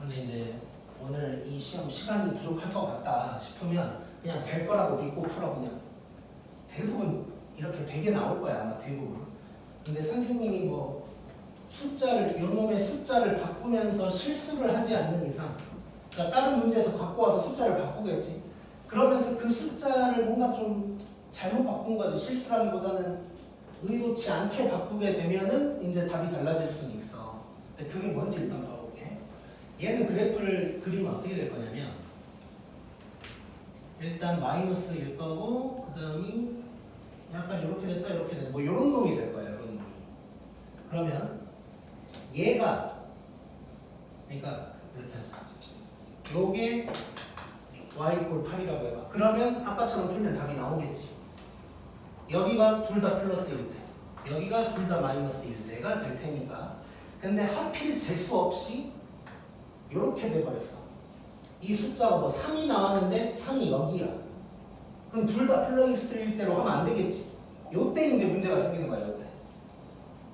근데 이제 오늘 이 시험 시간이 부족할 것 같다 싶으면 그냥 될 거라고 믿고 풀어 그냥. 대부분 이렇게 되게 나올 거야 아마 대부분. 근데 선생님이 뭐 숫자를 요놈의 숫자를 바꾸면서 실수를 하지 않는 이상, 그러니까 다른 문제에서 갖고 와서 숫자를 바꾸겠지. 그러면서 그 숫자를 뭔가 좀 잘못 바꾼 거지. 실수라기보다는 의도치 않게 바꾸게 되면은 이제 답이 달라질 수는 있어. 근데 그게 뭔지 일단 봐볼게. 얘는 그래프를 그리면 어떻게 될 거냐면 일단 마이너스일 거고 그 다음이 약간 이렇게 됐다 이렇게 됐다 뭐 이런 놈이 될 거예요. 이런 놈이. 그러면 얘가 그러니까 이렇게 하자. 요게 y = 8이라고 해봐. 그러면 아까처럼 풀면 답이 나오겠지. 여기가 둘 다 플러스일 때, 여기가 둘 다 마이너스일 때가 될 테니까. 근데 하필 재수 없이 이렇게 돼버렸어. 이 숫자가 뭐 3이 나왔는데 3이 여기야. 그럼 둘 다 플러스일 때로 하면 안 되겠지. 요때 이제 문제가 생기는 거야, 요때.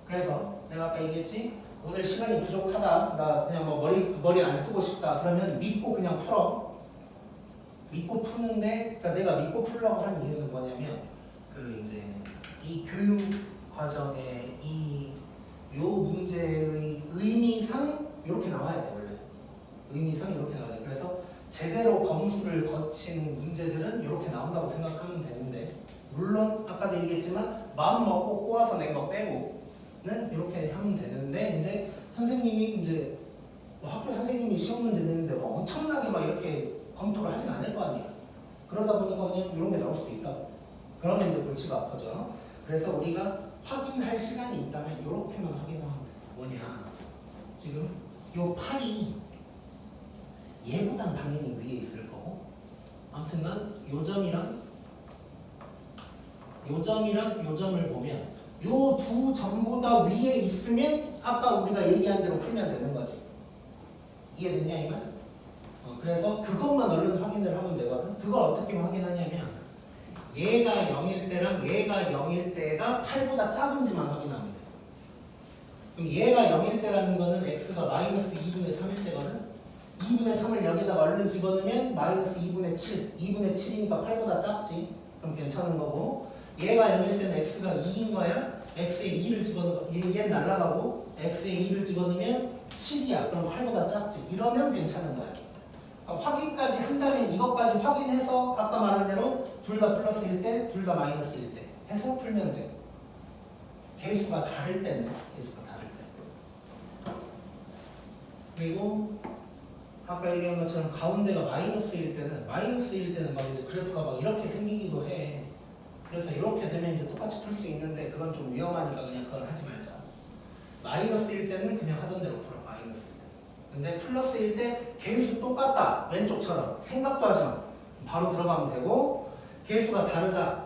그래서 내가 아까 얘기했지. 오늘 시간이 부족하다. 나 그냥 뭐 머리 안 쓰고 싶다. 그러면 믿고 그냥 풀어. 믿고 푸는데, 그러니까 내가 믿고 풀려고 한 이유는 뭐냐면, 그 이제 이 교육 과정에 요 문제의 의미상 이렇게 나와야 돼 원래. 의미상 이렇게 나와야 돼. 그래서 제대로 검수를 거친 문제들은 이렇게 나온다고 생각하면 되는데, 물론 아까도 얘기했지만 마음 먹고 꼬아서 낸 거 빼고는 이렇게 하면 되는데, 이제 선생님이 이제 뭐 학교 선생님이 시험 문제 내는데 뭐 엄청나게 막 이렇게 검토를 하진 않을 거 아니야. 그러다 보니까 그냥 이런 게 나올 수도 있다. 그러면 이제 골치가 아프죠. 그래서 우리가 확인할 시간이 있다면 이렇게만 확인하면 돼. 뭐냐? 지금 요 8이 얘보단 당연히 위에 있을 거고, 아무튼간 요 점이랑 요 점을 보면 요 두 점보다 위에 있으면 아까 우리가 얘기한 대로 풀면 되는 거지. 이해됐냐 이 말? 그래서 그것만 얼른 확인을 하면 되거든. 그걸 어떻게 확인하냐면 얘가 0일 때랑 얘가 0일 때가 8보다 작은지만 확인하면 돼. 그럼 얘가 0일 때라는 거는 x가 마이너스 2분의 3일 때거든. 2분의 3을 여기다가 얼른 집어넣으면 마이너스 2분의 7. 2분의 7이니까 8보다 작지. 그럼 괜찮은 거고, 얘가 0일 때는 x가 2인 거야. x에 2를 집어넣어, 얘는 날라가고 x에 2를 집어넣으면 7이야. 그럼 8보다 작지. 이러면 괜찮은 거야. 확인까지 한다면 이것까지 확인해서 아까 말한 대로 둘 다 플러스일 때, 둘 다 마이너스일 때 해서 풀면 돼. 개수가 다를 때는 개수가 다를 때. 그리고 아까 얘기한 것처럼 가운데가 마이너스일 때는 막 이제 그래프가 막 이렇게 생기기도 해. 그래서 이렇게 되면 이제 똑같이 풀 수 있는데 그건 좀 위험하니까 그냥 그건 하지 말자. 마이너스일 때는 그냥 하던 대로 풀어. 마이너스일 때. 근데 플러스일 때 개수 똑같다. 왼쪽처럼 생각도 하지 마. 바로 들어가면 되고, 개수가 다르다.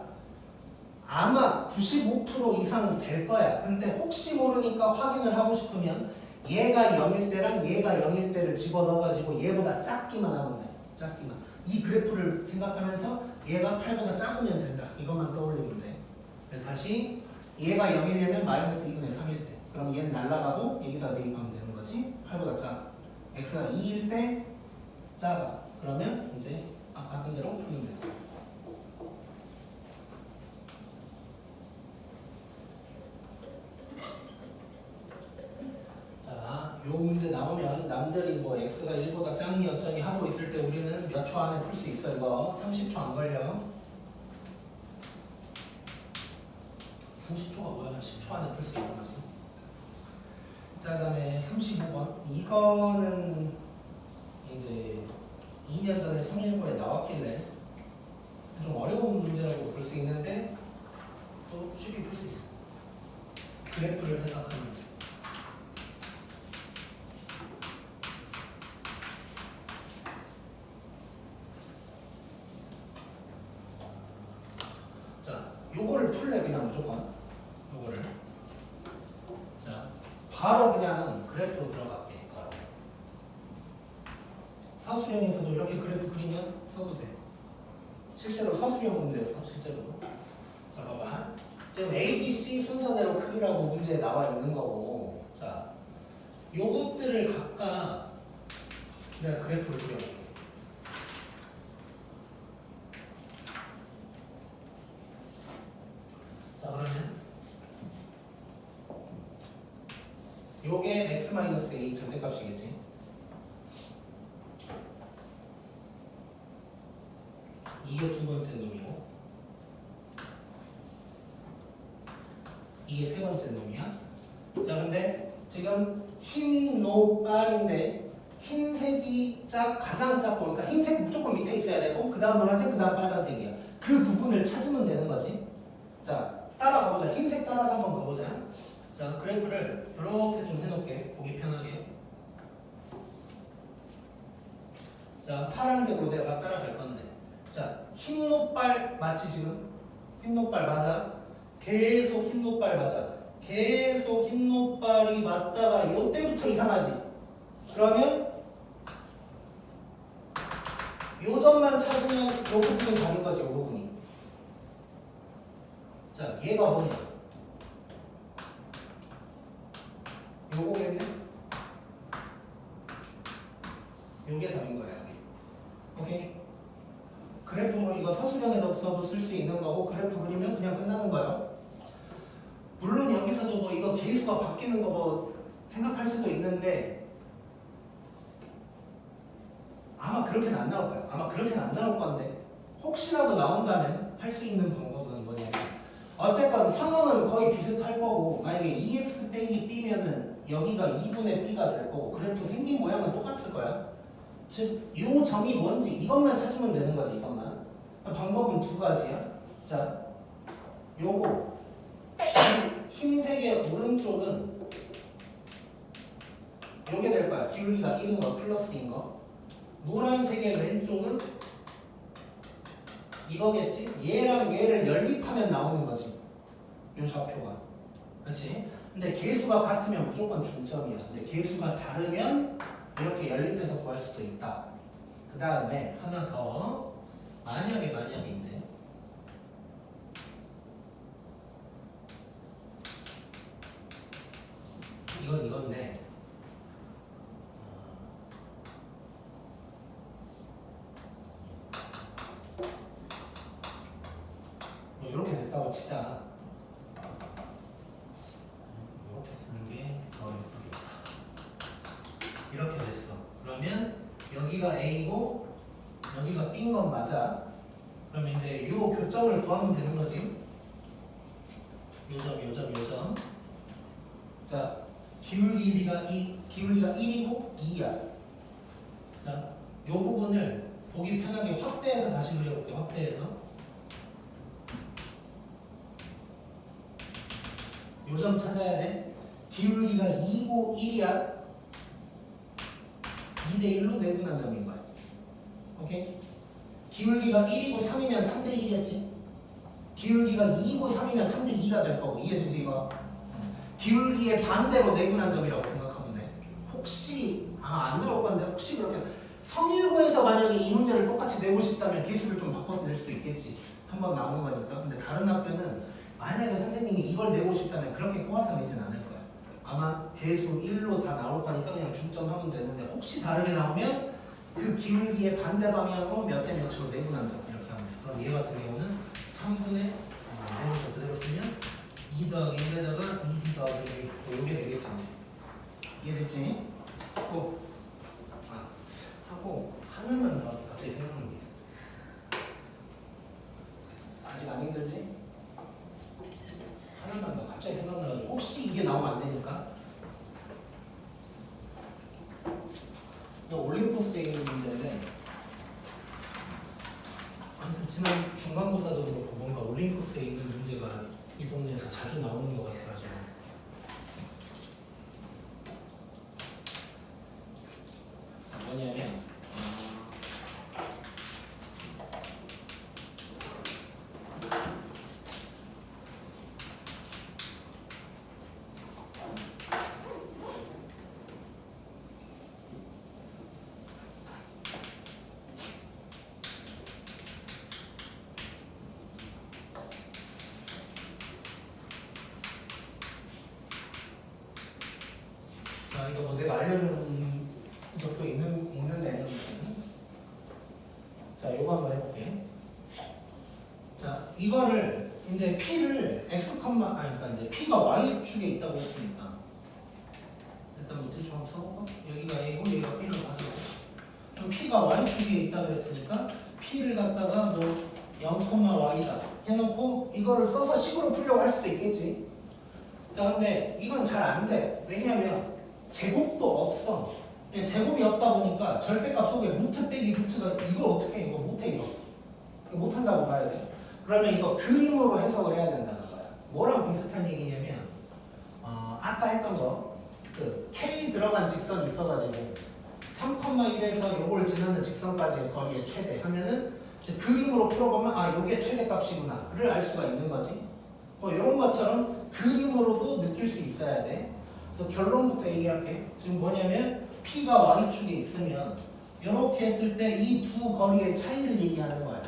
아마 95% 이상은 될 거야. 근데 혹시 모르니까 확인을 하고 싶으면 얘가 0일 때랑 얘가 0일 때를 집어넣어가지고 얘보다 작기만 하면 돼. 작기만. 이 그래프를 생각하면서 얘가 8보다 작으면 된다. 이것만 떠올리면 돼. 그래서 다시 얘가 0이려면 마이너스 2분의 3일 때. 그럼 얘는 날라가고 여기다 대입하면 되는 거지. 8보다 작아. x가 2일 때 작아. 그러면 이제 아까 하던 대로 풀면 돼. 자, 요 문제 나오면 남들이 뭐 x가 1보다 작니 어쩌니 하고 있을 때 우리는 몇 초 안에 풀 수 있어. 이거 30초 안 걸려. 30초가 뭐야? 10초 안에 풀 수 있는 거지. 자, 그 다음에 35번. 이거는 이제 2년 전에 성일고에 나왔길래 좀 어려운 문제라고 볼 수 있는데, 또 쉽게 풀 수 있어. 그래프를 생각하면. 자, 요거를 풀래 그냥 무조건. 요거를. 자, 바로 그냥 그래프로 들어갈게. 바로. 사수형에서도 이렇게 그래프 그리면 써도 돼. 실제로 서술형 문제였어, 실제로. 자, 봐봐. 지금 A, B, C 순서대로 크기라고 문제에 나와 있는 거고. 자, 요것들을 각각 내가 그래프를 그려볼게. 자, 그러면 요게 x-a 절대값이겠지. 이게 두 번째 놈이고 이게 세 번째 놈이야. 자, 근데 지금 흰 노빨인데 흰색이 가장 작고, 그러니까 흰색 무조건 밑에 있어야 되고 그 다음 노란색, 그 다음 빨간색이야. 그 부분을 찾으면 되는 거지. 자, 따라가보자. 흰색 따라서 한번 가보자. 자, 그래프를 이렇게 좀 해놓을게. 보기 편하게. 자, 파란색으로 내가 따라갈 건데, 자, 흰 노빨 맞지 지금? 흰 노빨 맞아? 계속 흰 노빨 맞아. 계속 흰 노빨이 맞다가 요때부터 이상하지? 그러면 요 점만 찾으면 요 부분은 다른 거지, 요 부분이. 자, 얘가 뭐냐? 요거겠네? 요게 답인 거야, 여기. 오케이? 그래프로 이거 서술형에서도 쓸 수 있는 거고, 그래프 그리면 그냥 끝나는 거예요. 물론 여기서도 뭐 이거 계수가 바뀌는 거 뭐 생각할 수도 있는데 아마 그렇게는 안 나올 거예요. 아마 그렇게는 안 나올 건데 혹시라도 나온다면 할 수 있는 방법은 뭐냐면, 어쨌건 상황은 거의 비슷할 거고, 만약에 2x 빼기 b면은 여기가 2분의 b가 될 거고, 그래프 생긴 모양은 똑같을 거야. 즉, 요 점이 뭔지 이것만 찾으면 되는 거지, 이것만. 방법은 두 가지야. 자, 요거 흰색의 오른쪽은 요게 될 거야. 기울기가 1인 거 플러스인 거. 노란색의 왼쪽은 이거겠지? 얘랑 얘를 연립하면 나오는 거지. 요 좌표가. 그렇지? 근데 개수가 같으면 무조건 중점이야. 근데 개수가 다르면 이렇게 연립해서 구할 수도 있다. 그 다음에 하나 더. 만약에 이제 이건데 뭐 이렇게 됐다고 치자. 이렇게 쓰는 게 더 예쁘겠다. 이렇게 됐어. 그러면 여기가 A고 여기가 B인 건 맞아. 그러면 이제 이 교점을 구하면 되는 거지. 요점. 자, 기울기가 1이고 2야. 자, 이 부분을 보기 편하게 확대해서 다시 그려볼게. 확대해서. 요점 찾아야 돼. 기울기가 2고 1이야. 2대 1로 내분한 점인 거야. 오케이? 기울기가 1이고 3이면 3대 1이겠지? 기울기가 2이고 3이면 3대 2가 될 거고, 이해되지 이거? 기울기의 반대로 내분한 점이라고 생각하면 돼. 혹시 안 나올 건데 혹시 그렇게 성일고에서 만약에 이 문제를 똑같이 내고 싶다면 개수를 좀 바꿔서 낼 수도 있겠지. 한번 나오는 거니까. 근데 다른 학교는 만약에 선생님이 이걸 내고 싶다면 그렇게 꼬아서 내진 않을 거야. 아마 개수 1로 다 나올 거니까 그냥 중점하면 되는데, 혹시 다르게 나오면 그 기울기의 반대 방향으로 몇 대 몇으로 내분한 점 이렇게 하면 돼. 그럼 얘 같은 경우는 3분의 내분점 그대로 쓰면 2 더하기 1에다가 2b 더하기 1 요게 되겠지. 이해됐지? 하고 하나만 더 갑자기 생각하는 게 있어. 아직 안 힘들지? 하나만 더 갑자기 생각나가지고, 혹시 이게 나오면 안 되니까. 이거 올림포스에 있는 문제인데, 아무튼 지난 중간고사도 그렇고 뭔가 올림포스에 있는 문제가 이 동네에서 자주 나오는 것 같아가지고. 뭐냐면 자, 이거 뭐 내가 알려주는 것도 있는데. 자, 요거 한번 해볼게. 자, 이거를 이제 P를 X, 그러니까 이제 P가 Y축에 있다고 했으니까. 일단 뭐 대충 한번 써볼까? 여기가 A고 여기가 B를 가지고. 그럼 P가 Y축에 있다 그랬으니까 P를 갖다가 뭐 0,Y다 해놓고 이거를 써서 식으로 풀려고 할 수도 있겠지. 자, 근데 이건 잘 안 돼. 왜냐면 제곱도 없어. 제곱이 없다 보니까 절대값 속에 루트 빼기 루트가 이걸 어떻게 해? 이거 못해 이거. 이거 못한다고 봐야 돼. 그러면 이거 그림으로 해석을 해야 된다는 거야. 뭐랑 비슷한 얘기냐면 아까 했던 거 그 K 들어간 직선 있어가지고 3,1에서 요걸 지나는 직선까지의 거리의 최대 하면은 이제 그림으로 풀어보면 아 요게 최대값이구나를 알 수가 있는 거지. 이런 것처럼 그림으로도 느낄 수 있어야 돼. 그래서 결론부터 얘기할게. 지금 뭐냐면 P가 Y축에 있으면 이렇게 했을 때 이 두 거리의 차이를 얘기하는 거야.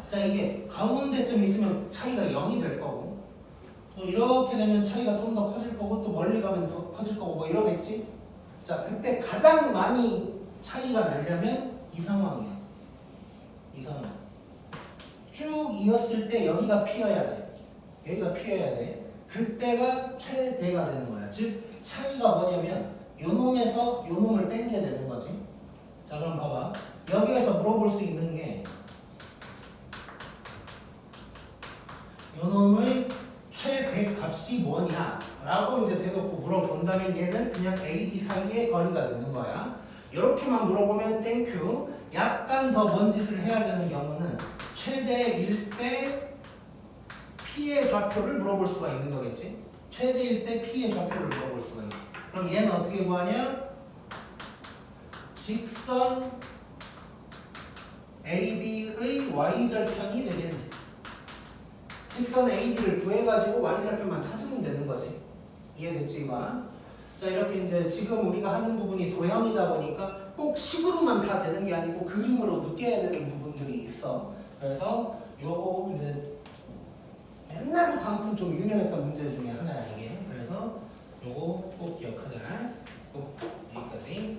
자, 이게 가운데쯤 있으면 차이가 0이 될 거고 또 이렇게 되면 차이가 좀 더 커질 거고 또 멀리 가면 더 커질 거고 뭐 이러겠지. 자, 그때 가장 많이 차이가 나려면 이 상황이야. 이 상황. 쭉 이었을 때 여기가 P여야 돼. 여기가 P여야 돼. 그때가 최대가 되는 거야. 즉 차이가 뭐냐면 요 놈에서 요 놈을 뺀게 되는 거지. 자, 그럼 봐봐. 여기에서 물어볼 수 있는 게 요 놈의 최대 값이 뭐냐 라고 이제 대놓고 물어본다면 얘는 그냥 A, B 사이의 거리가 되는 거야. 이렇게만 물어보면 땡큐. 약간 더 뭔 짓을 해야 되는 경우는 최대일 때 P의 좌표를 물어볼 수가 있는 거겠지. 최대일 때 P의 좌표를 물어볼 수가 있어. 그럼 얘는 어떻게 구하냐? 직선 AB의 Y절편이 되겠네. 직선 AB를 구해가지고 Y절편만 찾으면 되는 거지. 이해됐지 이거? 자, 이렇게 이제 지금 우리가 하는 부분이 도형이다 보니까 꼭 식으로만 다 되는 게 아니고 그림으로 느껴야 되는 부분들이 있어. 그래서 요거 이제 옛날부터 아무튼 좀 유명했던 문제 중에 하나야 이게. 그래서 요거 꼭 기억하자. 꼭 여기까지.